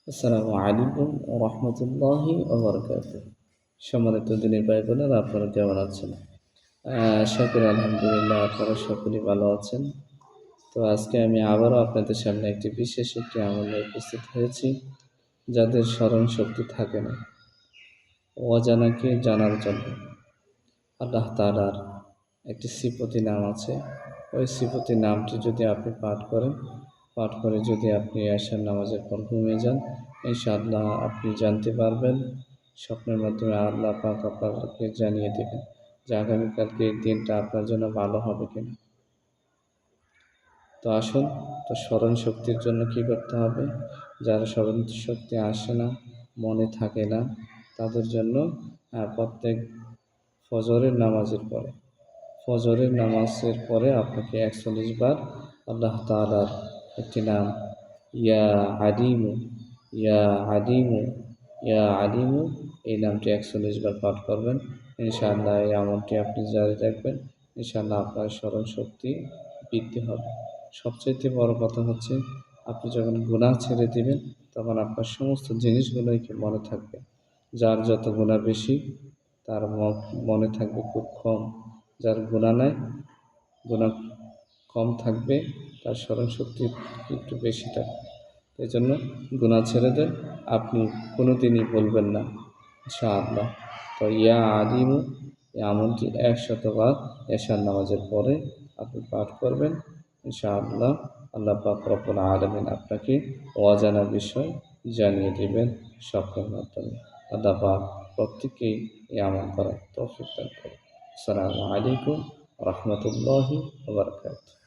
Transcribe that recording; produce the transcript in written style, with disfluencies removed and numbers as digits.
আসসালামু আলাইকুম ওয়া রাহমাতুল্লাহি ওয়া বারাকাতুহু। সম্মানিত দিনী ভাই বোনেরা, আপনারা কেমন আছেন? আশা করি আলহামদুলিল্লাহ আপনারা সকলেই ভালো আছেন। তো আজকে আমি আবারও আপনাদের সামনে বিশেষ একটি আমল নিয়ে উপস্থিত হয়েছি। যাদের স্মরণ শক্তি থাকে না, অজানাকে জানার জন্য আল্লাহ তাআলার একটি সিফতি নাম আছে। ওই সিফতি নামটি যদি আপনি পাঠ করে যদি আপনি এশার নামাজের পর ঘুমিয়ে যান, ইনশাআল্লাহ আপনি জানতে পারবেন, স্বপ্নের মাধ্যমে আল্লাহ পাক আপনাকে জানিয়ে দেবেন যে আগামীকালকে এই দিনটা আপনার জন্য ভালো হবে কিনা। তো আসুন, তো স্মরণ শক্তির জন্য কী করতে হবে? যারা স্মরণ শক্তি আসে না, মনে থাকে না, তাদের জন্য প্রত্যেক ফজরের নামাজের পরে আপনাকে ৪১ বার আল্লাহ তাআলার একটি নাম, ইয়া আলিমু, ইয়া আলিমু, ইয়া আলিমু, এই নামটি ৪১ বার পাঠ করবেন। ইনশাআল্লাহ এই আমলটি আপনি জারি রাখবেন, ইনশাআল্লাহ আপনার স্মরণ শক্তি বৃদ্ধি হবে। সবচাইতে বড় কথা হচ্ছে, আপনি যখন গুনাহ ছেড়ে দিবেন, তখন আপনার সমস্ত জিনিসগুলোই মনে থাকবে। যার যত গুনাহ বেশি, তার মনে থাকবে খুব কম। যার গুনাহ নাই, গুনাহ কম থাকবে, তার স্মরণশক্তি একটু বেশি থাকবে। এই জন্য গুনাহ ছেড়ে দেন, আপনি কোনো দিনই বলবেন না ইনশাআল্লাহ। তো ইয়া আলিমু, এই আমলটি ১০০ বার এশার নামাজের পরে আপনি পাঠ করবেন। ইনশাআল্লাহ আল্লাহ পাক রব্বুল আলামিন আপনাকে অজানা বিষয় জানিয়ে দেবেন স্বপ্নের মাধ্যমে। আল্লাহ পাক প্রত্যেককেই এই আমল করার তৌফিক দান করুন। আসসালামু আলাইকুম ওয়া রাহমাতুল্লাহি ওয়া বারাকাতুহু।